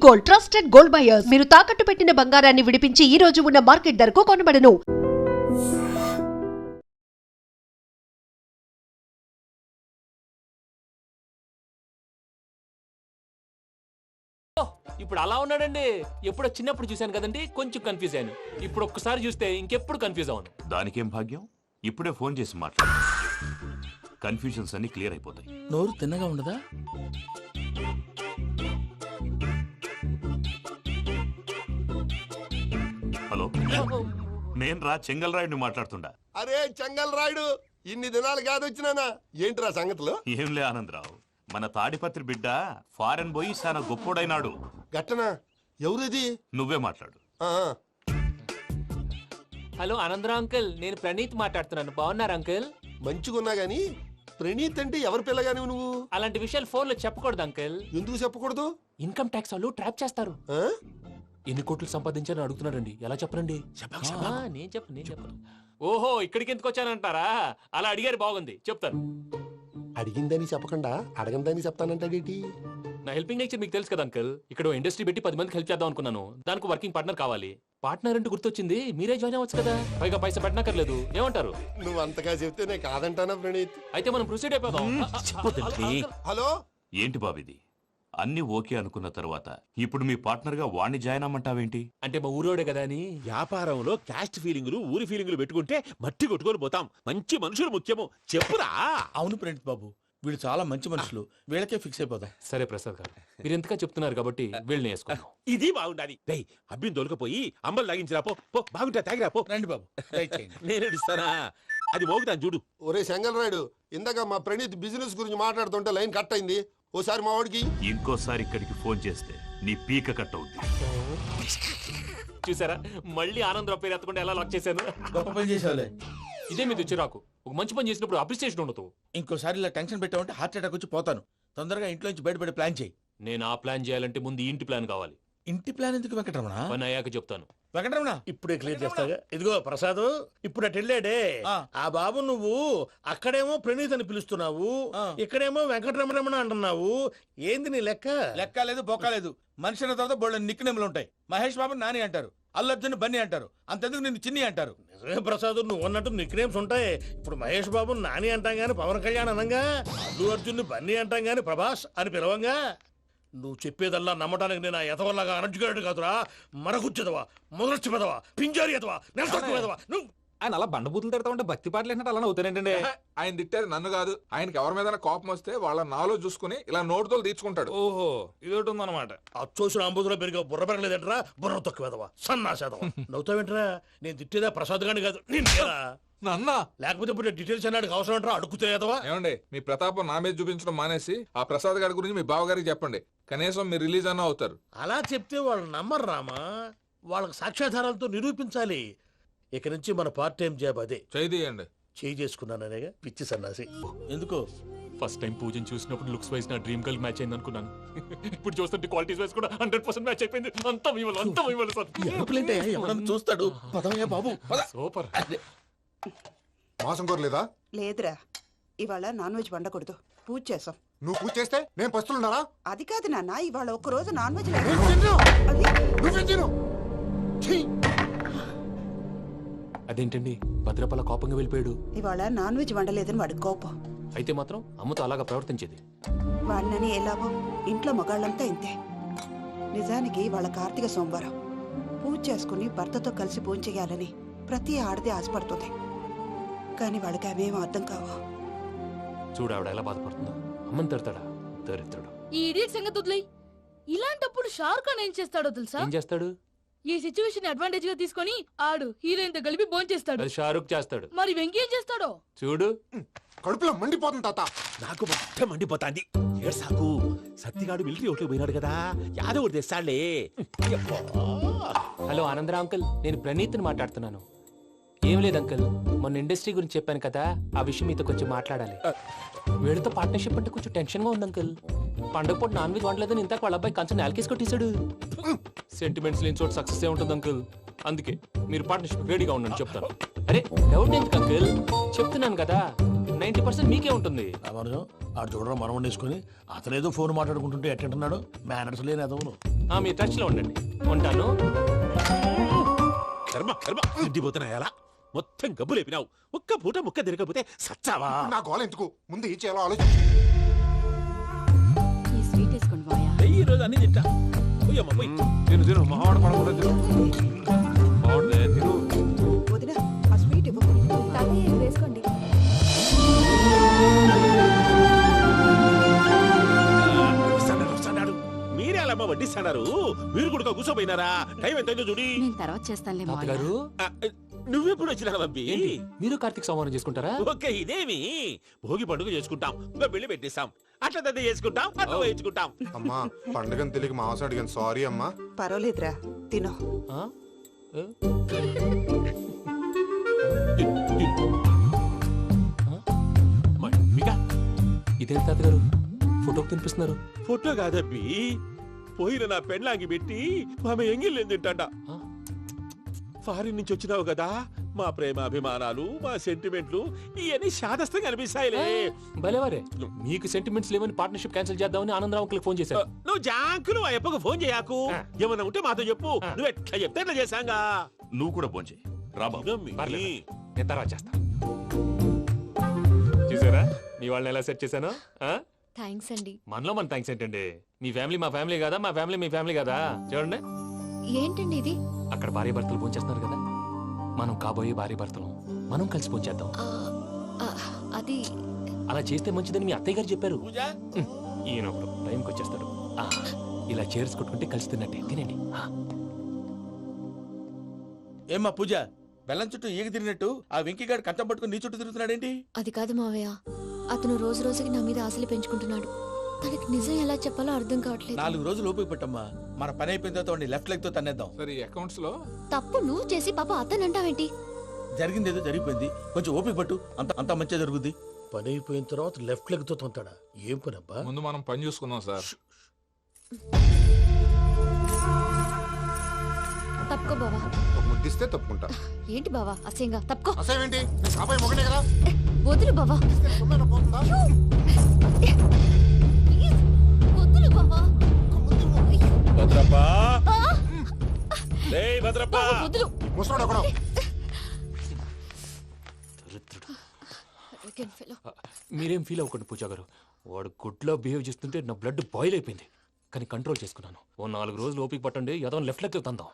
Gold, trusted gold buyers. మీరు తాకట్టు పెట్టిన బంగారాన్ని విడిపించి ఈ రోజు ఉన్న మార్కెట్ ధరకు కొనబడను. ఇప్పుడు అలా ఉన్నాడండి. ఎప్పుడో చిన్నప్పుడు చూశాను కదండి, కొంచెం కన్ఫ్యూజ్ అయ్యాను. ఇప్పుడు ఒక్కసారి చూస్తే ఇంకెప్పుడు కన్ఫ్యూజ్ అవ్వను. దానికేం భాగ్యం, ఇప్పుడే ఫోన్ చేసి మాట్లాడు. కన్ఫ్యూజన్స్ అన్ని క్లియర్ అయిపోతాయి. నోరు తిన్నగా ఉండదా? హలో, నేను రా చెంగల్ రాయుడిని మాట్లాడుతుండా. అరే చెంగల్ రాయుడు, ఇన్ని దినాలు కాదు వచ్చినానా? ఏంట్రా సంగతులు? ఏంలే ఆనందరావు, మన తాడిపత్రి బిడ్డ ఫారెన్ పోయి చాలా గొప్పోడైనాడు. గట్టనా? ఎవరిది? నువ్వే మాట్లాడు. హలో ఆనందరావు అంకుల్, నేను ప్రణీత్ మాట్లాడుతున్నాను. బాగున్నారు అంకుల్? మంచిగున్నా గాని ప్రణీత్ అంటే ఎవరి పిల్లగాని నువ్వు? అలాంటి విషయాలు ఫోన్ లో చెప్పకూడదు అంకుల్. ఎందుకు చెప్పకూడదు? ఇన్కమ్ ట్యాక్స్ వాళ్ళు ట్రాప్ చేస్తారు. ఆ? ఎన్ని కోట్లు సంపాదించాలని అడుగుతున్నారండి. ఎలా చెప్పరండి? నేను చెప్పను. ఓహో, ఇక్కడికి ఎందుకు వచ్చానంటారా? అలా అడిగారు, బాగుంది, చెప్తాను. అడిగిందని చెప్పకుండా అడగందని చెప్తానంటాడేటి? నా హెల్పింగ్ నేచర్ మీకు తెలుసు కదా అంకుల్. ఇక్కడ ఇండస్ట్రీ పెట్టి 10 మందికి హెల్ప్ చేద్దాం అనుకున్నాను. దానికి వర్కింగ్ పార్ట్నర్ కావాలి. పార్ట్నర్ అంటే గుర్తొచ్చింది, మీరే జాయిన్ అవ్వచ్చు కదా. పైగా పైసా పెట్టనక్కర్లేదు. ఏమంటారు? నువ్వు అంతగా చెప్తే నేను కాదంటానా ప్రణీత్? అయితే మనం ప్రొసీడ్ అయిపోదాం. హలో, ఏంటి బాబిది? అన్ని ఓకే అనుకున్న తర్వాత ఇప్పుడు మీ పార్ట్నర్ గా వాణ్ణి జాయిన్ అమ్మంటావేంటి? అంటే మా ఊరోడే కదా అని. వ్యాపారంలో క్యాస్ట్ ఫీలింగులు, ఊరి ఫీలింగులు పెట్టుకుంటే మట్టి కొట్టుకొని పోతాం. మంచి మనుషులు ముఖ్యము. చెప్పురా. అవును ప్రణీత్ బాబు, వీళ్ళు చాలా మంచి మనుషులు. వీళ్ళకే ఫిక్స్ అయిపోదాం. సరే ప్రసాద్ గారు, మీరు ఎంతగా చెప్తున్నారు కాబట్టి వీళ్ళని వేసుకుందాం. ఇది బాగుండాలి. డై అబ్బిని దొలకపోయి అంబలు లాగించిరా పో. పో బాగుంటా, తాగిరా పో. రండి బాబు, దయచేయండి. నేను ఇస్తానా? అది మోగుతాను చూడు. ఒరే చెంగల్ రాయుడు, ఇందాక మా ప్రణీత్ బిజినెస్ గురించి మాట్లాడుతుంటే లైన్ కట్ అయింది. ఓసారి మా వాడికి ఇంకోసారి ఇక్కడికి ఫోన్ చేస్తే నీ పీక కట్ అవుద్ది. చూసారా, మళ్ళీ ఆనందరావు పేరు ఎత్తకుండా ఎలా లాక్ చేశాను. గొప్ప పని చేసేవాళ్ళే. ఇదే మీద చిరాకు. ఒక మంచి పని చేసినప్పుడు అప్రిసియేషన్ ఉండదు. ఇంకోసారి ఇలా టెన్షన్ పెట్టామంటే హార్ట్ అటాక్ వచ్చి పోతాను. తొందరగా ఇంట్లో నుంచి బయటపడే ప్లాన్ చేయి. నేను ఆ ప్లాన్ చేయాలంటే ముందు ఈ ఇంటి ప్లాన్ కావాలి. ఇంటి ప్లాన్ ఎందుకు వెంకటరమణ? పని అయ్యాక చెప్తాను. వెంకటరమణ ఇప్పుడే క్లియర్ చేస్తాగా. ఇదిగో ప్రసాద్, ఇప్పుడు అటు వెళ్ళాడే ఆ బాబు, నువ్వు అక్కడేమో ప్రణీత్ అని పిలుస్తున్నావు, ఇక్కడేమో వెంకటరమణ అంటున్నావు. ఏంది నీ లెక్క? లెక్క లేదు, బొక్క లేదు. మనిషి అన్న తర్వాత బోళ్ళ నిక్నెములు ఉంటాయి. మహేష్ బాబు నాని అంటారు, అల్లు అర్జున్ బన్నీ అంటారు, అంతెందుకు నిన్ను చిన్ని అంటారు. నిజమే ప్రసాద్, నువ్వు అన్నట్టు నిక్ నేమ్స్ ఉంటాయి. ఇప్పుడు మహేష్ బాబు నాని అంటాం గాని పవన్ కళ్యాణ్ అనంగా, అల్లు అర్జున్ బన్నీ అంటాం గాని ప్రభాస్ అని పిలవంగా. నువ్వు చెప్పేదల్లా నమ్మటానికి నేను ఎతవల్లాగా అనర్జుకేటెడ్ కాదురా. మరగుచ్చదవా, మొదలచ్చి పెదవా, పింజారి ఎదవా, నెలసొక్కుదవా నువ్వు. ఆయన అలా బండబూతులు తిడతా ఉంటే భక్తి పాటలు ఏంటంటే అలా అవుతానంటే. ఆయన తిట్టేది నన్ను కాదు, ఆయనకి ఎవరి మీద కోపం వస్తే వాళ్ళ నాలో చూసుకుని ఇలా నోటుతో తీర్చుకుంటాడు. ఓహో, ఇదొకటి ఉందన్నమాట. అచ్చోసిన అంబుధులో పెరిగే బుర్ర పెరగలేదంటరా, బుర్ర తొక్కువేదవా, సన్నాసేదవా. నవ్వుతావేంట్రా? నేను తిట్టేదా ప్రసాద్ గాని కాదు, నన్నా. లేకపోతే ఇప్పుడు డీటెయిల్స్ అన్నాడు అవసరం అంటారా? అడుగుతాయేదవా. ఏమండి, మీ ప్రతాపం నా మీద చూపించడం మానేసి ఆ ప్రసాద్ గారి గురించి మీ బావగారికి చెప్పండి. కనీసం మీరు రిలీజ్ అన్న అవుతారు. అలా చెప్తే వాళ్ళు నమ్మరు రామా. వాళ్ళకి సాక్ష్యాధారాలతో నిరూపించాలి. ఇక నుంచి మన పార్ట్ టైం జాబ్ అదే. చేయండి. చేయి చేసుకున్నాననేగా పిచ్చి సన్నాసి. ఎందుకో ఫస్ట్ టైం పూజను చూసినప్పుడు లుక్స్ వైజ్ నా డ్రీమ్ గర్ల్ మ్యాచ్ అయింది అనుకున్నాను. ఇప్పుడు చూస్తుంటే క్వాలిటీస్ వైజ్ కూడా 100% మ్యాచ్ అయిపోయింది. అంతా మీ వల్ల సార్. ఎవడన్నా చూస్తాడు. పదవయ్యా బాబు, పద. సూపర్. మాసం కోరలేదా? లేదురా, ఇవాళ నాన్ వెజ్ వండకూడదు. పూజ చేసాం. నువ్వు పూజ చేస్తే నేను పస్తులున్నారా? అది కాదు నాన్న, ఇవాళ ఒక్క రోజు నాన్ వెజ్ అదేంటండి, భద్రపల కోపంగా వెళ్ళిపోయాడు. ఇవాళ నాన్ వెజ్ వండలేదని వాడి కోపం. అయితే మాత్రం అమ్మతో అలాగా ప్రవర్తించేది. వాడినని ఎలాగో ఇంట్లో మగాళ్ళంతా ఇంతే. నిజానికి వాళ్ళ కార్తీక సోమవారం పూజ చేసుకుని భర్తతో కలిసి పూజ చేయాలని ప్రతి ఆడది ఆశపడుతుంది. కానీ వాళ్ళకి అవేం అర్థం కావు. చూడు ఆవిడ ఎలా బాధపడుతుందో. అమ్మని తడతాడా దరిద్రుడు. ఈ ఇడియట్ సంగతి వదిలేయ్. ఇలాంటప్పుడు షారుఖ్ ఖాన్ ఏం చేస్తాడో తెలుసా? ఏం చేస్తాడు? ఈ సిచ్యువేషన్ అడ్వాంటేజ్ గా తీసుకొని ఆడు హీరోయిన్ తో కలిపి బోన్ చేస్తాడు. అది షారుఖ్ చేస్తాడు. మరి వెంకీ ఏం చేస్తాడో చూడు. కడుపులో మండిపోతుంది తాత. నాకు మొత్తం మండిపోతాంది. ఏడ్సాకు. సత్తిగాడు మిలిటరీ ఓట్లు పోయినాడు కదా, యాదో ఒకటి తెస్తాడులే. హలో ఆనందరావు అంకుల్, నేను ప్రణీత్ని మాట్లాడుతున్నాను. ఏం లేదు అంకుల్, మొన్న ఇండస్ట్రీ గురించి చెప్పాను కదా, ఆ విషయం మీతో కొంచెం మాట్లాడాలి. వీళ్ళతో పార్ట్నర్షిప్ అంటే కొంచెం టెన్షన్ గా ఉంది అంకుల్. పండుగ పూట నాన్ వెజ్ వండలేదని ఇంతకు వాళ్ళ అబ్బాయి కంచెం నేలకేసి కొట్టేశాడు. సెంటిమెంట్స్ లేని చోట సక్సెస్ ఏ ఉంటుంది అంకుల్. అందుకే మీరు పార్ట్నర్షిప్ రెడీగా ఉండండి, చెప్తాను. అరే డౌట్ ఎందుకు అంకుల్, చెప్తున్నాను కదా, 90% మీకే ఉంటుంది. ఆడు చూడడం మనం వండేసుకుని అతనేదో ఫోన్ మాట్లాడుకుంటుంటే ఎట్టంటున్నాడు. మేనర్స్ లేని అదవును. మీ టచ్ లో ఉండండి. ఉంటాను. కర్మ కర్మ తిండిపోతున్నాయా మొత్తం గబ్బు లేపినావు. ఒక్క పూట ముక్క తిరగకపోతే సచ్చావా? నా గోల ఎందుకు ముందు ఈ చేయాలో ఆలోచించు. ఈ స్వీట్ వేసుకోండి బాయా. ఈ రోజు అన్ని తింటా. పోయమ్మ పోయి. తిను తిను మావాడ పడకుండా తిను. బాగుండే తిను. వదిన ఆ స్వీట్ ఇవ్వు. వేసుకోండి. వస్తాడు. మీరే అలా వడ్డిస్తాడారు. మీరు కూడా కూర్చోపోయినారా? టైం ఎంతైందో చూడి. నేను తర్వాత చేస్తానులే మావయ్య. తాతగారు నువ్వెప్పుడు వచ్చినా బంబి? ఏంటి మీరు కార్తీక్ సంహారం చేసుకుంటారా? ఓకే ఇదేమి భోగి పండుగ చేసుకుంటాం, ఇంకా పెళ్లి పెట్టేస్తాం, అట్లా దద్ద చేసుకుంటాం, అట్లా వేయించుకుంటాం. అమ్మా పండుగని తెలియక మాంసం అడిగాను, సారీ అమ్మా. పర్వాలేదురా తినో. ఆ? ఏ? మీకా ఇదేంటి తాతగారు ఫోటోకి తినిపిస్తున్నారు? ఫోటో కాదబ్బి, పోయిన నా పెళ్ళాంగి పెట్టి ఆమె ఎంగిల్లేం తింటాడ. ఫారిన్ నుంచి వచ్చినావు కదా, మా ప్రేమ అభిమానాలు, మా సెంటిమెంట్లు ఇవన్నీ శాదస్తంగా అనిపిస్తాయిలే. భలేవారే, మీకు సెంటిమెంట్స్ లేవని పార్ట్నర్షిప్ క్యాన్సిల్ చేద్దామని ఆనందరావు అంకుల్కి ఫోన్ చేశారు. నువ్వు జాంకులు ఆ అప్పకు ఫోన్ చేయకు. ఏమన్నా ఉంటే మాతో చెప్పు. నువ్వు ఎట్లా చెప్తే ఎట్లా చేశాంగా. నువ్వు కూడా ఫోన్ చేయి. రా బాబు. పర్లేదు, నేను తర్వాత చేస్తా. చూసారా మీ వాళ్ళని ఎలా సెట్ చేశాను? థ్యాంక్స్ అండి. మనలో మన థ్యాంక్స్ ఏంటండి? మీ ఫ్యామిలీ మా ఫ్యామిలీ కదా, మా ఫ్యామిలీ మీ ఫ్యామిలీ కదా. చూడండి, ఏంటండి ఇది? అక్కడ భార్య భర్తలు ఫోన్ చేస్తున్నారు కదా, మనం కాబోయే భార్య భర్తలు మనం కలిసి ఫోన్ చేద్దాం. అది అలా చేస్తే మంచిదని మీ అత్తయ్య గారు చెప్పారు. పూజ ఈయన ఒకడు టైంకి వచ్చేస్తాడు. ఇలా చేర్స్ కొట్టుకుంటే కలిసి తిన్నట్టే. తినండి. ఏమ్మా పూజ, బెల్లం చుట్టూ ఈగ తిరిగినట్టు ఆ వెంకీగాడు కంచం పట్టుకుని నీ చుట్టూ తిరుగుతున్నాడేంటి? అది కాదు మావయ్య, అతను రోజు రోజుకి నా మీద ఆశలు పెంచుకుంటున్నాడు. తనకి నిజం ఎలా చెప్పాలో అర్థం కావట్లేదు. 4 రోజులు ఓపిక పట్టమ్మా, మన పని అయిపోయిన తర్వాత లెఫ్ట్ లెగ్ తో తన్నేద్దాం. సరే అకౌంట్స్ లో తప్పు నువ్వు చేసి పాప అతను అంటావేంటి? జరిగింది ఏదో జరిగిపోయింది, కొంచెం ఓపిక పట్టు, అంతా మంచిగా జరుగుద్ది. పని అయిపోయిన తర్వాత లెఫ్ట్ లెగ్ తో తొంతాడా? ఏం పని అబ్బా? ముందు మనం పని చూసుకుందాం సార్. తప్పుకో బావా. ఒక ముద్దిస్తే తప్పుకుంటా. ఏంటి బావా అసహ్యంగా? తప్పుకో. అసేమేంటి, నేను కాబోయే మొగనే కదా. వదులు బావా. ఇస్తే సొమ్మేనా పోతుందా? ప్లీజ్, వదులు బావా. భద్రప్పా, ఏయ్ భద్రప్పా, బావా, వదులు. ముసలోడు ఒకడు. Arrogant fellow. మీరేం ఫీల్ అవ్వకండి పూజా గారు. వాడు గుడ్లో బిహేవ్ చేస్తుంటే నా బ్లడ్ బాయిల్ అయిపోయింది, కానీ కంట్రోల్ చేసుకున్నాను. ఓ 4 రోజులు ఓపిక పట్టండి, ఏదో లెఫ్ట్ లెగ్ తందాం.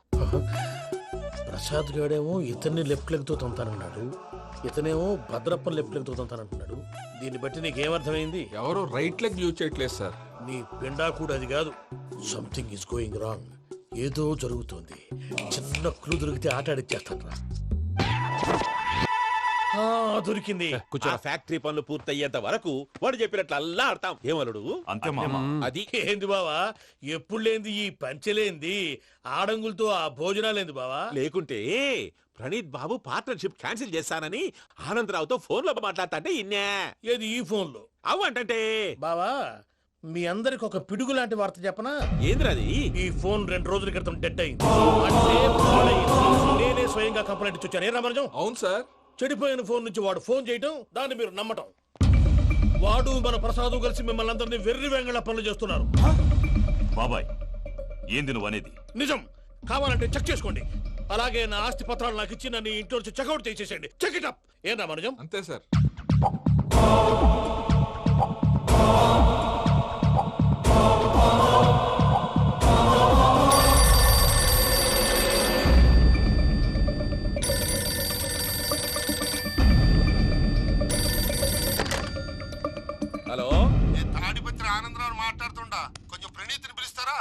ప్రసాద్ గాడేమో ఇతన్ని లెఫ్ట్ లెగ్ తో తొంతానన్నాడు, ఇతనేమో భద్రప్ప లెఫ్ట్ లెగ్ తో తొంతానంటున్నాడు. దీన్ని బట్టి నీకేమర్థమైంది? ఎవరు రైట్ లెగ్ యూజ్ చేయట్లేదు సార్. నీ పిండా కూడా అది కాదు. Something is going wrong. ఏదో జరుగుతోంది. చిన్న క్లూ దొరికితే ఆట ఆడిచ్చేస్తాను రా. దొరికింది. ఆ ఫ్యాక్టరీ పనులు పూర్తయ్యేంత వరకు వాడు చెప్పినట్లు అల్లా ఆడతాం. ఏమలుడు? అంతే మామ. అది ఏంది బావా, ఎప్పుడు లేంది ఈ పంచలేంది, ఆడంగులతో ఆ భోజనాలేంది బావా? లేకుంటే ప్రణీత్ బాబు పార్ట్నర్షిప్ క్యాన్సిల్ చేస్తానని ఆనందరావుతో ఫోన్ లో మాట్లాడతా అంటే ఇన్నే. ఏది ఈ ఫోన్ లో? అవ్వంటే బావా, మీ అందరికి ఒక పిడుగు లాంటి వార్త చెప్పనా? ఏంద్రది? ఈ ఫోన్ 2 రోజుల క్రితం డెడ్ అయింది. అంటే పాడైంది. నేనే స్వయంగా కంప్లైంట్ ఇచ్చి వచ్చాను. ఏ రామరాజం? అవును సార్. చెడిపోయిన ఫోన్ నుంచి వాడు ఫోన్ చేయటం, దాన్ని మీరు నమ్మటం. వాడు మన ప్రసాదు కలిసి మిమ్మల్ని అందరినీ వెర్రి వెంగళ పనులు చేస్తున్నారు. బాబాయ్, ఏంది నువ్వు అనేది? నిజం. కావాలంటే చెక్ చేసుకోండి. అలాగే నా ఆస్తి పత్రాలు నాకు ఇచ్చి నన్ను ఇంట్లో నుంచి చెక్అౌట్ చేసేసండి. Check it up. ఏం రామరాజం? అంతే సార్. హలో, నేను తాడిపత్రి ఆనందరావు మాట్లాడుతుండా, కొంచెం ప్రణీతిని పిలుస్తారా?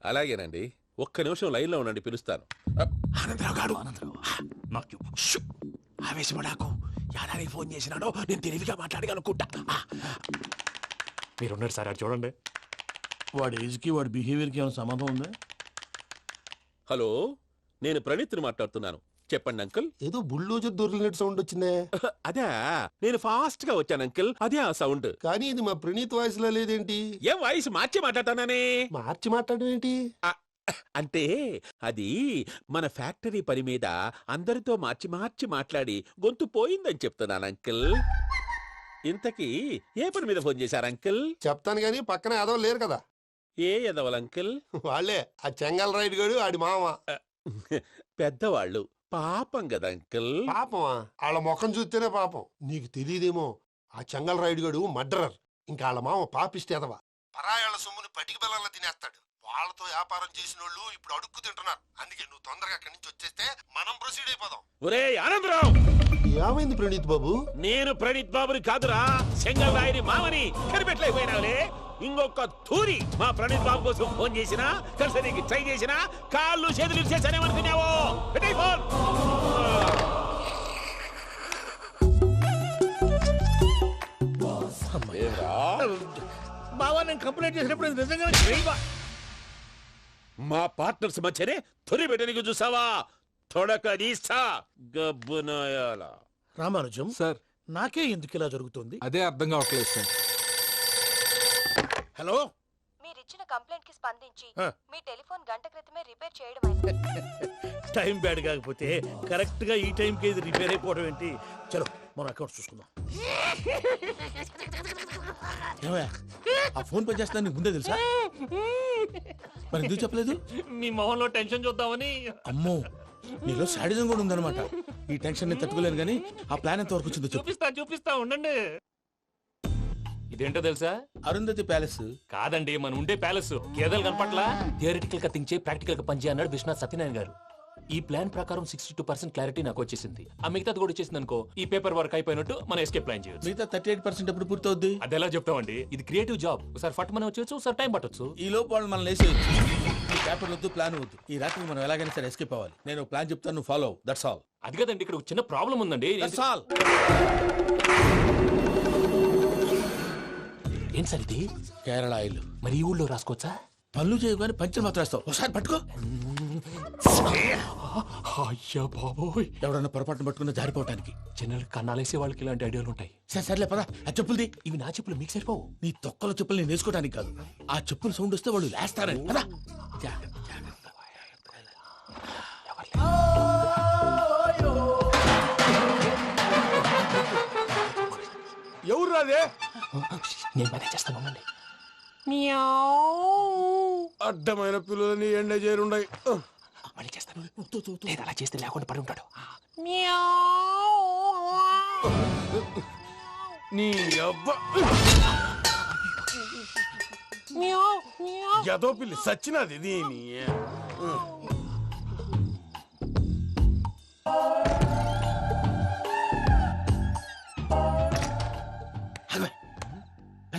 అలాగేనండి. ఒక్క నిమిషం లైన్ లో ఉండండి, పిలుస్తాను. ఆనందరావు గాడు. నాకు ఆవేశపడాకు. యాదానికి ఫోన్ చేసినాడో నేను తెలివిగా మాట్లాడి అనుకుంటా. మీరున్నారు సార్, అది చూడండి. వాడి ఏజ్కి వాడి బిహేవియర్కి ఏమైనా సంబంధం ఉందా? హలో, నేను ప్రణీత్ని మాట్లాడుతున్నాను. చెప్పండి అంకుల్. ఏదో బుల్డోజర్ దొరికినట్టు సౌండ్ వచ్చిందే. అదే, నేను ఫాస్ట్ గా వచ్చాను అంకుల్. అదే ఆ సౌండ్. కానీ ఇది మా ప్రణీత్ వాయిస్ లో లేదేంటి? ఏం వాయిస్ మార్చి మాట్లాడతానని? మార్చి మాట్లాడడం ఏంటి? అంటే అది మన ఫ్యాక్టరీ పని మీద అందరితో మార్చి మార్చి మాట్లాడి గొంతు పోయిందని చెప్తున్నాను అంకుల్. ఇంతకీ ఏ పని మీద ఫోన్ చేశారు అంకుల్? చెప్తాను గానీ పక్కన ఏదో లేరు కదా. ఏ ఎదవల అంకిల్? వాళ్ళే ఆ చెంగల్ రైడ్ గడు ఆడి మామ. పెద్దవాళ్ళు పాపం కదా అంకిల్. పాపమా? వాళ్ళ ముఖం చూస్తేనే పాపం. నీకు తెలియదేమో, ఆ చెంగల్ రైడ్ గడు మర్డరర్. ఇంకా వాళ్ళ మామ పాపిస్తేదవా. పరాయాళ్ళ సొమ్ముని పటికి బెల్లంలో తినేస్తాడు. వాళ్ళతో వ్యాపారం చేసిన వాళ్ళు ఇప్పుడు అడుక్కు తింటున్నారు. అందుకే నువ్వు తొందరగా అక్కడి నుంచి వచ్చేస్తే మనం ప్రొసీడ్ అయిపోదాం. ఒరే ఆనందరావు, ఏమైంది ప్రణీత్ బాబు? నేను ప్రణీత్ బాబుని కాదురా, చెంగల్ రాయని మామని. కనిపెట్టలేకపోయినావులే. ఇంకొక తూరి మా ప్రణీత్ బాబు కోసం ఫోన్ చేసినా, కలిసి నీకు ట్రై చేసినా, కాళ్ళు చేతులు చేశానేమనుకున్నావు? పెట్టేయ్ ఫోన్. బావా, నేను కంప్లైంట్ చేసినప్పుడు నిజంగా మా పార్ట్నర్స్ మధ్యనే తొలి పెట్టడానికి చూసావా? తొడక నీస్తా గబ్బునాయాల. రామానుజం సార్, నాకే ఎందుకు ఇలా జరుగుతుంది? అదే అర్థం కావట్లేదు సార్. హలో, మీరిచ్చిన కంప్లైంట్ కి స్పందించి ఆ. మీ టెలిఫోన్ గంట క్రితమే రిపేర్ చేయడం టైం బ్యాడ్ కాకపోతే కరెక్ట్ గా ఈ టైంకి ఇది రిపేర్ అయిపోవడం ఏంటి? చలో మన అకౌంట్ చూసుకుందాం. ఏమయ్యా, ఆ ఫోన్ పని చేస్తున్నా నీకు ముందే తెలుసా? మరి ఎందుకు చెప్పలేదు? మీ మొహంలో టెన్షన్ చూద్దామని. అమ్మో, నీలో శాడిజం కూడా ఉందన్నమాట. ఈ టెన్షన్ నేను తట్టుకోలేను కానీ ఆ ప్లాన్ ఎంత వరకు వచ్చిందో చెప్పు. చూపిస్తా ఉండండి. ఇదేంటో తెలుసా? అరుంధతి ప్యాలెస్ కాదండి, మన ఉండే ప్యాలెస్. గేదెలు కనపట్లా? థియరిటికల్ గా థింక్ చేయి, ప్రాక్టికల్ గా పనిచేయ అన్నాడు విశ్వనాథ్ సత్యనారాయణ గారు. ఈ ప్లాన్ ప్రకారం 62% క్లారిటీ నాకు వచ్చేసింది. ఆ మిగతాది కూడా వచ్చేసింది అనుకో, ఈ పేపర్ వర్క్ అయిపోయినట్టు మనం ఎస్కేప్ ప్లాన్ చేయొచ్చు. మిగతా 38% ఎప్పుడు పూర్తవుద్ది? అది ఎలా చెప్తామండి? ఇది క్రియేటివ్ జాబ్. ఒకసారి ఫట్ మనం వచ్చేచ్చు, ఒకసారి టైం పట్టొచ్చు. ఈ లోపు వాళ్ళు మనం లేసేయచ్చు. ఈ పేపర్ వద్దు, ప్లాన్ వద్దు. ఈ రాత్రికి మనం ఎలాగైనా సరే ఎస్కేప్ అవ్వాలి. నేను ప్లాన్ చెప్తాను, నువ్వు ఫాలో. That's all. అది కదండి, ఇక్కడ ఒక చిన్న ప్రాబ్లం ఉందండి. That's all. ఏం సార్ ఇది? కేరళ ఆయిల్. మరి ఈ ఊళ్ళో రాసుకోవచ్చా? పనులు చేయగానే పంచర్ మాత్రం వేస్తావు. ఒకసారి పట్టుకో. అయ్యా బాబోయ్, ఎవడన్నా పొరపాటున పట్టుకున్న జారిపోవటానికి. జనరల్ కన్నాలేసే వాళ్ళకి ఇలాంటి ఐడియాలు ఉంటాయి. సర్లే పదా, ఆ చెప్పులది. ఇవి నా చెప్పులు, మీకు సరిపోవు. నీ తొక్కల చెప్పులు నేను వేసుకోవడానికి కాదు, ఆ చెప్పులు సౌండ్ వస్తే వాళ్ళు లేస్తారని. పదా. ఎవరు రాదే? నేను మేనేజ్ చేస్తాను, ఉండండి. అడ్డమైన పిల్లలని ఎండ చేరుండయి. మళ్ళీ చేస్తాను. లేదు, అలా చేస్తే లేకుండా పడి ఉంటాడు. నీ అబ్బా ఎదో పిల్లి సచ్చినది దీని.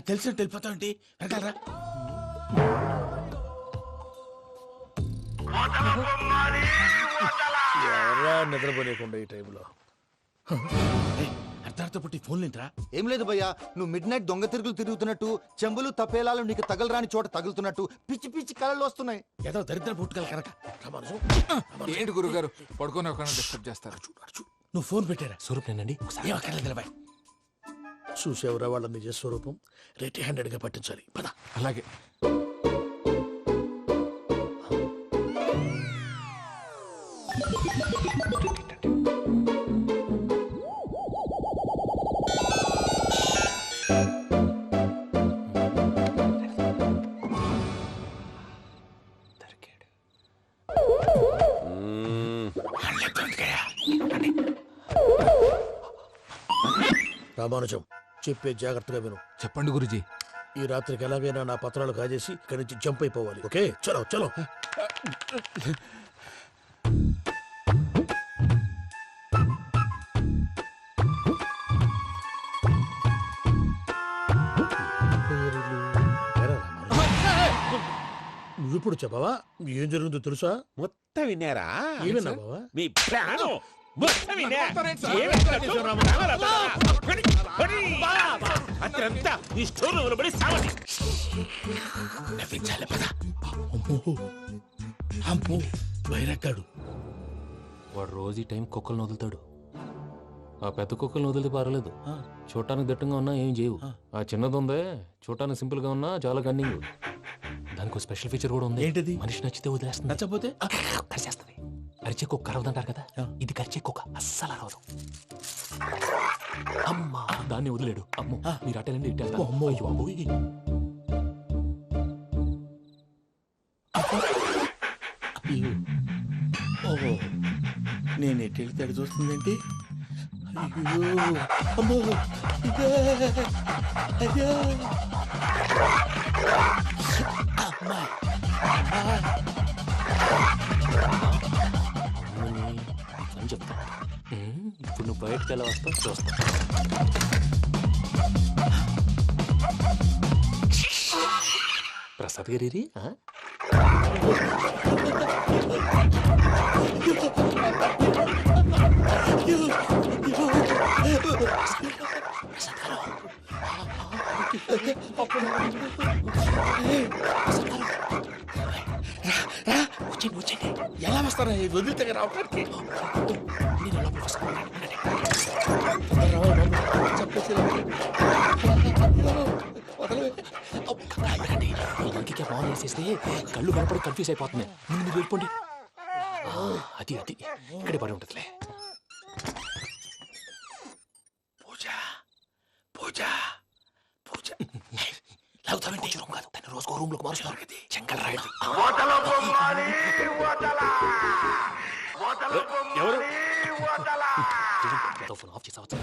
తెలిసినట్టు వెళ్ళిపోతావు ఏంటి? వెనకాలరా. ఎవరా నిద్రపోలేకుండా ఈ టైంలో? అర్ధార్థ పుట్టి ఫోన్ లేంట్రా? ఏం లేదు భయ్యా, నువ్వు మిడ్ నైట్ దొంగ తిరుగులు తిరుగుతున్నట్టు, చెంబులు తపేలాలు నీకు తగలరాని చోట తగులుతున్నట్టు పిచ్చి పిచ్చి కళలు వస్తున్నాయి. ఏదో దరిద్ర పుట్టుకల కనుక. ఏంటి గురుగారు పడుకొని ఒక డిస్టర్బ్ చేస్తారు? నువ్వు ఫోన్ పెట్టారా? స్వరూపేనండి. ఏం అక్కర్లేదు నిలబాయ్. చూసేవరా వాళ్ళ నిజ స్వరూపం. రెట్టి హ్యాండెడ్ గా పట్టించాలి. పద. అలాగే. రామానుజం, చెప్పే జాగ్రత్తగా విను. చెప్పండి గురుజీ. ఈ రాత్రికి ఎలాగైనా నా పత్రాలు కాజేసి ఇక్కడి నుంచి జంప్ అయిపోవాలి. ఓకే, చలో చలో. నువ్విప్పుడు చెప్పవా ఏం జరుగుతుందో తెలుసా? మొత్తం విన్నారా? ఏమన్నా బావా? మీ ప్లాను మొత్తం విన్నా. అత్రంతా ఈ స్టోర్ రూమ్ లో పడి సావండి. నవ్వించాలి పద. అమ్మో అమ్మో, బైరక్కాడు. వాడు రోజు ఈ టైం కుక్కలను వదులుతాడు. ఆ పెద్ద కుక్కలను వదిలితే పర్లేదు, చూడటానికి దట్టంగా ఉన్నా ఏం చేయవు. ఆ చిన్నది ఉందే, చూడటానికి సింపుల్ గా ఉన్నా చాలా కన్నింగ్. దానికి ఒక స్పెషల్ ఫీచర్ కూడా ఉంది. ఏంటిది? మనిషి నచ్చితే వదిలేస్తుంది, నచ్చపోతే కరిచేస్తుంది. అరిచే కుక్క అరవదంటారు కదా, ఇది కరిచే కుక్క అస్సలు అరవదు. అమ్మా, దాన్ని వదిలేడు. అమ్మో, మీరు అటెండి ఇటు. అమ్మో. ఓహో నేను ఎటు వెళ్తే అటు చూస్తుందేంటి? అయ్యో అమ్మో ఇదే అయ్యో అమ్మా అని చెప్తా. ఇప్పుడు నువ్వు బయటకు ఎలా వస్తావు చూస్తా. ప్రసాద్ గారి వచ్చండి ఎలా వస్తారా వదిలితే రావడానికి? నేను లోపలికి వస్తాను. ఇంకే బాగా వేసేస్తే కళ్ళు కనపడి కన్ఫ్యూజ్ అయిపోతున్నాయి. ముందు మీరు వెళ్ళిపోండి. అది అది ఇక్కడే పడి ఉంటుందిలే. పూజ పూజ పూజ లాగుతామంటే రూమ్ కాదు, తన రోజుకో రూమ్ లోకి మారుస్తున్నారు కదా. చెంగల్ రాయడు. ఎవరు? ఫోన్ ఆఫ్ చేసావచ్చు.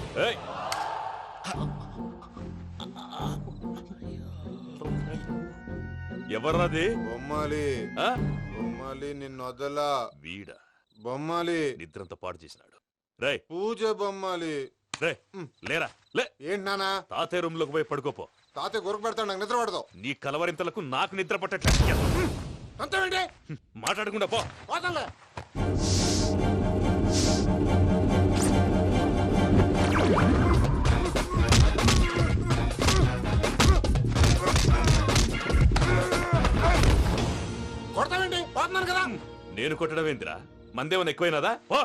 ఎవర్రాది? బొమ్మాలి బొమ్మాలి నిన్ను వదలా. వీడ బొమ్మాలి నిద్రంతా పాడు చేసినాడు. రే పూజ బొమ్మాలి. రే లేరా లే. ఏంటి నానా? తాతయ్య రూమ్ లోకి పోయి పడుకోపో. తాతయ్య గురకు పెడతాడు, నాకు నిద్ర పడతావు. నీ కలవరింతలకు నాకు నిద్ర పట్టట్లేదు. అంతేంటి మాట్లాడకుండా పో. పోతాలే. కొడతావేంటి? పోతున్నాను కదా. నేను కొట్టడం ఏంటిరా? మందేమన్నా ఎక్కువైనదా? ఓ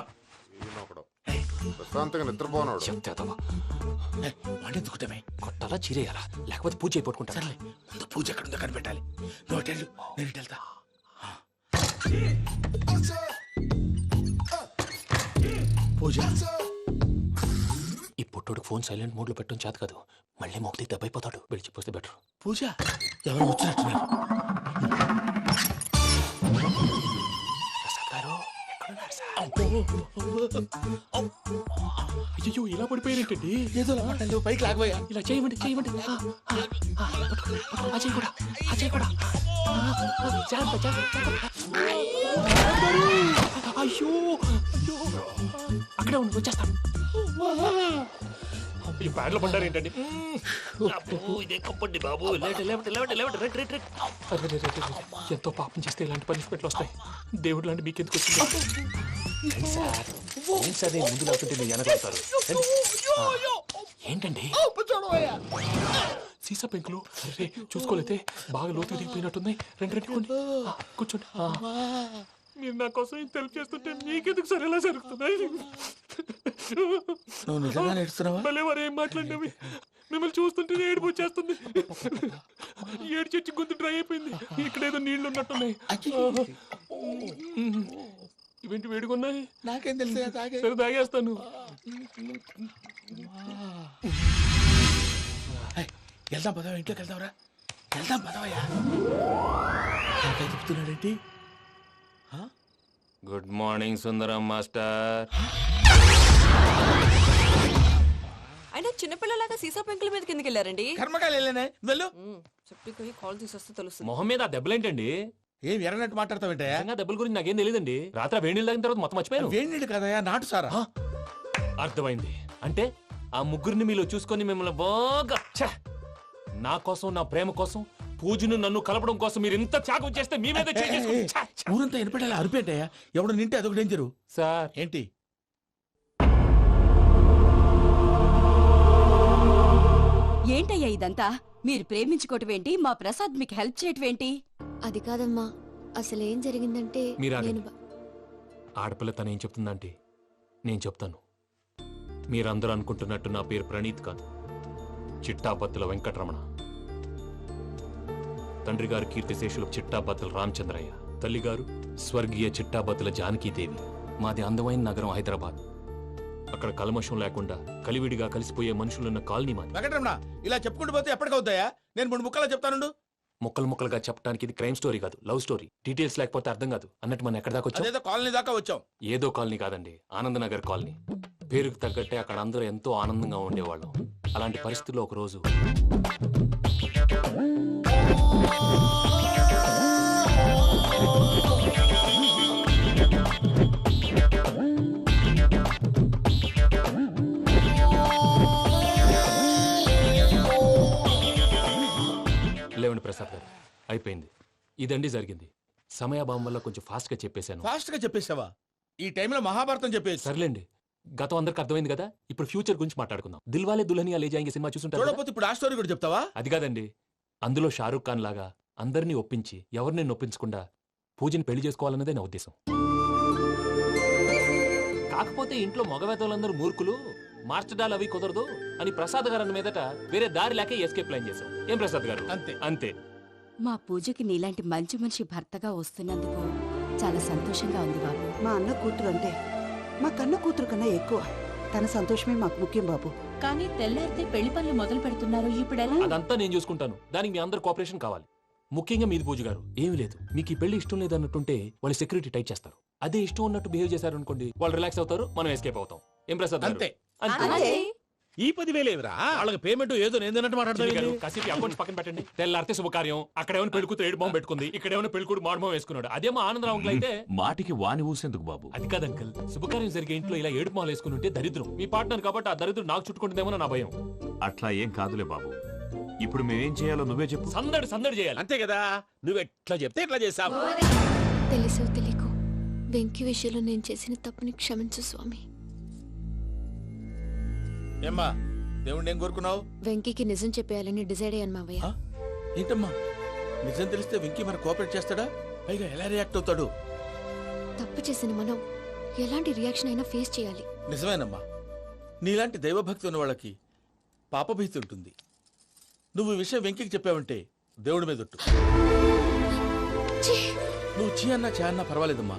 ప్రశాంతంగా నిద్రపోనాడు. వాడెందుకుంటామే? కొట్టాలా చీరేయాలా లేకపోతే పూజ అయిపోట్టుకుంటా. సర్లే ముందు పూజ ఎక్కడుందో కనిపెట్టాలి. నువ్వు వెళ్ళు, నేను ఇటు వెళ్తా. పూజ ఈ పుట్టోడికి ఫోన్ సైలెంట్ మోడ్ లో పెట్టడం చేత కాదు. మళ్ళీ మొక్కి దెబ్బైపోతాడు. విడిచిపోతే బెటర్. పూజ ఎవరు వచ్చినట్టున్నారు? ప్రసాద్ గారు అయ్యో ఇలా పడిపోయినట్టండి. ఏదో మాటలు పైకి లాగబోయా. ఇలా చేయమండి చేయమండి. అజయ్ కూడా అజయ్ కూడా జాగ్రత్త జాగ్రత్త. అయ్యో అయ్యో అక్కడే ఉండి వచ్చేస్తాను. ఈ బ్యాడ్లో పడ్డారు ఏంటండి? ఇదే కప్పండి బాబు. ఎంతో పాపం చేస్తే ఇలాంటి పనిష్మెంట్లు వస్తాయి. దేవుడు లాంటి మీకెందుకు వచ్చింది? సార్ ముందు లేకుంటే మీరు వెనకాడతారు. ఏంటండి సీసా పెంకులు? అరే చూసుకోలేతే బాగా లోతు దిగిపోయినట్టున్నాయి. రెండు రెండు కూర్చోండి. మీరు నా కోసం ఇంత హెల్ప్ చేస్తుంటే మీకెందుకు సరే ఎలా జరుగుతున్నాయి? నువ్వు నిజంగా నేర్చుతున్నావా? మళ్ళీ వారు ఏం మాట్లాడినవి మిమ్మల్ని చూస్తుంటే ఏడుపు వచ్చేస్తుంది. ఏడు చచ్చి గొంతు డ్రై అయిపోయింది. ఇక్కడ ఏదో నీళ్లు ఉన్నట్టున్నాయి. ఇవేంటి వేడుకున్నాయి? నాకేం తెలుసు. సరే తాగేస్తాను. వెళ్దాం పదవా, ఇంట్లోకి వెళ్దాంరా. వెళ్దాం పదవయ్యా. నాకై చెప్తున్నాడేంటి? గుడ్ మార్నింగ్ సుందరం మాస్టర్. అయినా చిన్నపిల్లలాగా సీసా పెంకుల మీద కిందకి వెళ్ళారండి. కర్మకాయలు వెళ్ళానే. వెళ్ళు. చెప్పి కాల్ తీసేస్తే తెలుస్తుంది. మొహం మీద ఆ దెబ్బలేంటండి? ఏం ఎర్రనట్టు మాట్లాడతావేంటయా? దెబ్బల గురించి నాకేం తెలియదండి. రాత్రి వేడి నీళ్ళు తాగిన తర్వాత మొత్తం మర్చిపోయాను. వేడి నీళ్ళు కదయా, నాటు సారా. అర్థమైంది. అంటే ఆ ముగ్గురిని మీలో చూసుకొని మిమ్మల్ని బాగా నా కోసం నా ప్రేమ కోసం పూజను నన్ను కలపడం కోసం మీరు ఇంత త్యాగం చేస్తే మీ మీద ఊరంతా వినపడేలా అరిపేంటయా? ఎవడు నింటే అదొక డేంజరు. సార్ ఏంటి? ఏంటయ్యా ఇదంతా? మీరు ప్రేమించుకోవటం ఏంటి? మా ప్రసాద్ మీకు హెల్ప్ చేయటం ఏంటి? అది కాదమ్మా, అసలు ఏం జరిగిందంటే మీరు నేను ఆడపిల్ల తను ఏం చెప్తుందంటే నేను చెప్తాను. మీరందరూ అనుకుంటున్నట్టు నా పేరు ప్రణీత్ కాదు, చిట్టాబత్తుల వెంకటరమణ. తండ్రి గారు కీర్తిశేషులు చిట్టాబత్తుల రామచంద్రయ్య, తల్లిగారు స్వర్గీయ చిట్టాబత్తుల జానకీదేవి. మాది అందమైన నగరం హైదరాబాద్. అక్కడ కల్మషం లేకుండా కలివిడిగా కలిసిపోయే మనుషులున్న కాలనీ మాది. వెంకటరమణ ఇలా చెప్పుకుంటూ పోతే ఎప్పటికవుతాయా? నేను 3 ముక్కలా చెప్తానుండు. ముక్కలు ముక్కలుగా చెప్పడానికి ఇది క్రైమ్ స్టోరీ కాదు, లవ్ స్టోరీ. డీటెయిల్స్ లేకపోతే అర్థం కాదు. అన్నట్టు మనం ఎక్కడ దాకా వచ్చాం? అదేదో కాలనీ దాకా వచ్చాం. ఏదో కాలనీ కాదండి, ఆనందనగర్ కాలనీ. పేరుకు తగ్గట్టే అక్కడ అందరూ ఎంతో ఆనందంగా ఉండేవాళ్ళం. అలాంటి పరిస్థితుల్లో ఒక రోజు లేవండి ప్రసాద్ గారు, అయిపోయింది. ఇదండి జరిగింది. సమయాభావం వల్ల కొంచెం ఫాస్ట్ గా చెప్పేశాను. ఫాస్ట్ గా చెప్పేసావా? ఈ టైంలో మహాభారతం చెప్పేసి. సర్లేండి, గతం అందరికి అర్థమైంది కదా. ఇప్పుడు ఫ్యూచర్ గురించి మాట్లాడుకుందాం. దిల్వాలే దుల్హనియా లే జాయేంగే సినిమా చూసుంటారు. చూడకపోతే ఇప్పుడు ఆ స్టోరీ కూడా చెప్తావా? అది కాదండి, అందులో షారూక్ ఖాన్ లాగా అందరినీ ఒప్పించి ఎవరిని నొప్పించకుండా పూజని పెళ్లి చేసుకోవాలన్నదే నా ఉద్దేశం. కాకపోతే ఇంట్లో మగవేతలందరూ మూర్ఖులు, మార్చడాలు అవి కుదరదు అని ప్రసాద్ గారు అన్న మీదట వేరే దారి లేక ఎస్కేప్ ప్లాన్ చేశాం. ఏం ప్రసాద్ గారు? అంతే అంతే. మా పూజకి నీలాంటి మంచి మనిషి భర్తగా వస్తున్నందుకు చాలా సంతోషంగా ఉంది బాబు. మా అన్న కూతురు అంటే మా కన్న కూతురు కన్నా ఎక్కువ. తన సంతోషమే మాకు ముఖ్యం బాబు. కానీ తెల్లారితే పెళ్లి పనులు మొదలు పెడుతున్నారు, ఇప్పుడెలా? అదంతా నేను చూసుకుంటాను. దానికి మీ అందరు కోఆపరేషన్ కావాలి. ముఖ్యంగా మీది పూజ గారు. ఏమీ లేదు, మీకు ఈ పెళ్లి ఇష్టం లేదు అన్నట్టుంటే వాళ్ళు సెక్యూరిటీ టైట్ చేస్తారు. అదే ఇష్టం ఉన్నట్టు బిహేవ్ చేశారు అనుకోండి, వాళ్ళు రిలాక్స్ అవుతారు, మనం ఎస్కేప్ అవుతాం. ఏం ప్రసాద్ గారు? అంతే. అంతే. ఈ 10,000 ఏమిరా? వాళ్ళకి పేమెంట్ ఏదో నేందన్నట్టు చిన్ని గారు, మాట్లాడతాను. కాసేపు అకౌంట్స్ పక్కన పెట్టండి. తెల్లారితే శుభకార్యం. అక్కడ ఏమైనా పెళ్లి కూతురు ఏడు బాంబు పెట్టుకుంది, ఇక్కడ ఏమైనా పెళ్లి కూతురు మాడు బాంబు వేసుకున్నాడు. అదేమో ఆనందరావు అంకుల్ అయితే మాటికి వాని ఊసేందుకు బాబు? అది కాదు అంకుల్, శుభకార్యం జరిగే ఇంట్లో ఇలా ఏడు మాలు వేసుకుని ఉంటే దరిద్రం. మీ పార్ట్నర్ కాబట్టి ఆ దరిద్రం నాకు చుట్టుకుంటుందేమో నా భయం. అట్లా ఏం కాదులే బాబు. ఇప్పుడు మేమేం చేయాలో నువ్వే చెప్పు. సందడి సందడి చేయాలి. అంతే కదా, నువ్వు ఎట్లా చెప్తే ఎట్లా చేస్తావు. తెలుసో తెలియకో వెంకీ విషయంలో నేను చేసిన తప్పుని క్షమించు స్వామి. ఏమ్మా, దేవుణ్ణి ఏం కోరుకున్నావు? వెంకీకి నిజం చెప్పేయాలని డిసైడ్ అయ్యాను మావయ్య. ఏంటమ్మా, నిజం తెలిస్తే వెంకీ మన కోఆపరేట్ చేస్తాడా? పైగా ఎలా రియాక్ట్ అవుతాడు? తప్పు చేసిన మనం ఎలాంటి రియాక్షన్ అయినా ఫేస్ చేయాలి. నిజమేనమ్మా, నీలాంటి దైవభక్తి ఉన్న వాళ్ళకి పాపభీతి ఉంటుంది. నువ్వు ఈ విషయం వెంకీకి చెప్పావంటే దేవుడి మీద ఒట్టు. నువ్వు చీ అన్నా చే అన్నా పర్వాలేదమ్మా,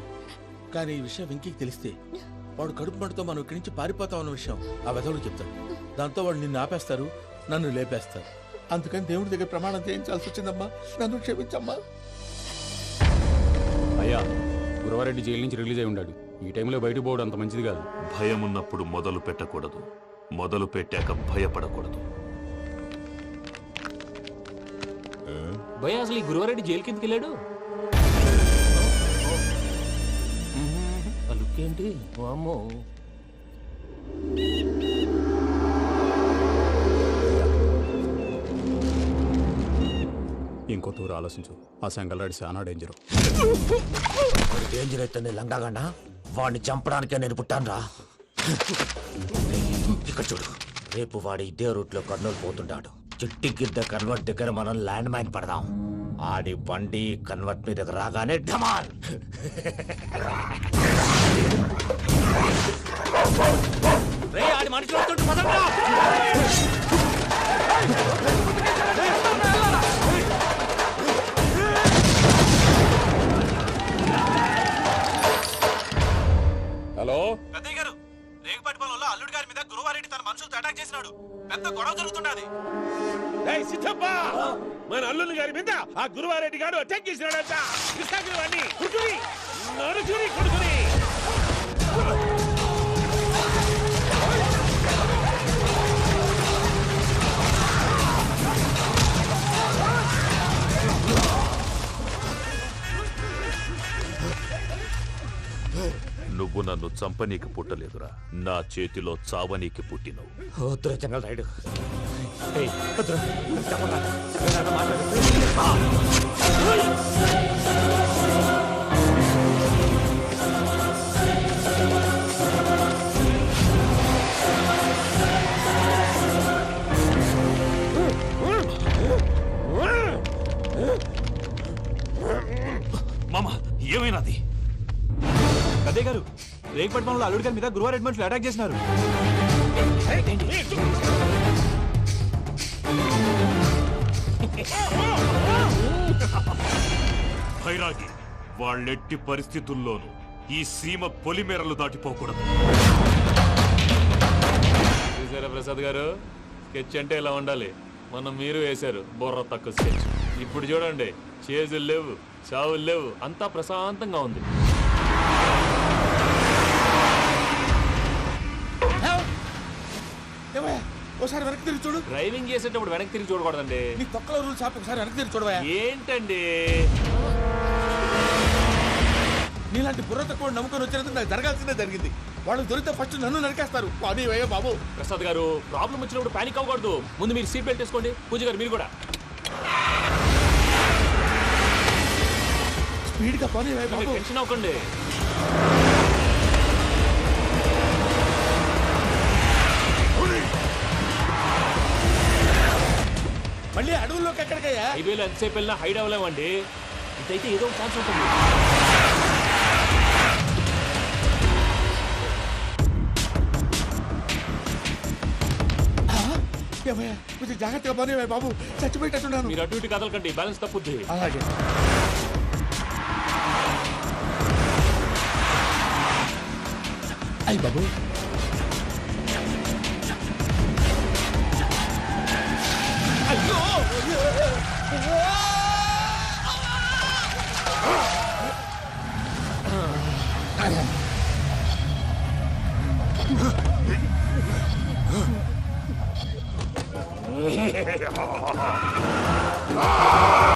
కానీ ఈ విషయం వెంకీకి తెలిస్తే వాడు కడుపు మంటతో మనం ఇక్కడి నుంచి పారిపోతాం అన్న విషయం ఆ వెధవుడు చెప్తాడు. దాంతో వాడు నిన్ను ఆపేస్తారు, నన్ను లేపేస్తారు. అందుకని దేవుడి దగ్గర ప్రమాణం చేయించాల్సి వచ్చిందమ్మా. నన్ను క్షమించమ్మా. అయ్యా, గురవారెడ్డి జైలు నుంచి రిలీజ్ అయి ఉన్నాడు. ఈ టైంలో బయటకు పోవడం అంత మంచిది కాదు. భయం ఉన్నప్పుడు మొదలు పెట్టకూడదు, మొదలు పెట్టాక భయపడకూడదు. భయ అసలు ఈ గురువారెడ్డి జైలు కిందకి వెళ్ళాడు. లుక్ ఏంటి? అమ్మో, ఇంకో తూరు ఆలోచించు. ఆ సంగల్రాడి చాలా డేంజర్. డేంజర్ అయితే లంగాగండా వాడిని చంపడానికే నేను పుట్టానురా. ఇక్కడ చూడు, రేపు వాడు ఇదే రూట్ లో కర్నూలు పోతుంటాడు. చిట్టి గిద్ద కన్వర్ట్ దగ్గర మనం ల్యాండ్ మైన్ పడదాం. ఆడి బండి కన్వర్ట్ మీద రాగానే ఢమాల్. ఆడి మనుషులు వస్తుంటే పదండ్రా. హలో పెద్దయ్య గారు, రేగుపాటి పొలంలో అల్లుడి గారి మీద గురువారెడ్డి తన మనుషులతో అటాక్ చేసినాడు. పెద్ద గొడవ జరుగుతున్నది. సిద్ధప్ప, మన అల్లుని గారి మీద ఆ గురువారెడ్డి గారు అటాక్ చేసినాడంట. కృష్ణాగిరి కుడుకుని నడుచుని కొడుకుని. నువ్వు నన్ను చంపనీకి పుట్టలేదురా, నా చేతిలో చావనీకి పుట్టినవు. చెంగల్ రైడు. మామ, ఏమైనాది? పెద్దయ్య గారు, రేగుపాటి పొలంలో అల్లుడి గారి మీద గురువారెడ్డి మనుషులు అటాక్ చేసినారు. భైరాగి, వాళ్ళెట్టి పరిస్థితుల్లోనూ ఈ సీమ పొలిమేరలు దాటిపోకూడదు. చూసారా ప్రసాద్ గారు, స్కెచ్ అంటే ఇలా ఉండాలి. మనం మీరు వేశారు బుర్ర తక్కువ స్కెచ్. ఇప్పుడు చూడండి, చేజులు లేవు, చావులు లేవు, అంతా ప్రశాంతంగా ఉంది. ఒకసారి వెనక్కి తిరిగి చూడు. డ్రైవింగ్ చేసేటప్పుడు వెనక్కి తిరిగి చూడకూడదండి. నీ తొక్కలో రూల్స్ ఆపి ఒకసారి వెనక్కి తిరిగి చూడవా. ఏంటండి నీలాంటి బుర్ర తక్కువ నమ్ముకొని వచ్చినందుకు నాకు జరగాల్సిందే జరిగింది. వాళ్ళు దొరికితే ఫస్ట్ నన్ను నరికేస్తారు. అది వయ్యా బాబు. ప్రసాద్ గారు, ప్రాబ్లం వచ్చినప్పుడు పానిక్ అవ్వకూడదు. ముందు మీరు సీట్ బెల్ట్ వేసుకోండి. పూజ గారు మీరు కూడా స్పీడ్గా పని బాబు. టెన్షన్ అవ్వకండి. మళ్ళీ అడవుల్లోకి ఎక్కడికయ్యా? హైవేలో ఎంతసేపు వెళ్ళినా హైడ్ అవ్వలేమండి. ఇదైతే ఏదో ఒక ఛాన్స్ ఉంటుంది. కొంచెం జాగ్రత్తగా పని బాబు. చచ్చిపోయేటట్టున్నాను. మీరు అటు ఇటు కదలకండి, బ్యాలెన్స్ తప్పుద్ది. అలాగే. అయ్యి బాబు. అయ్యో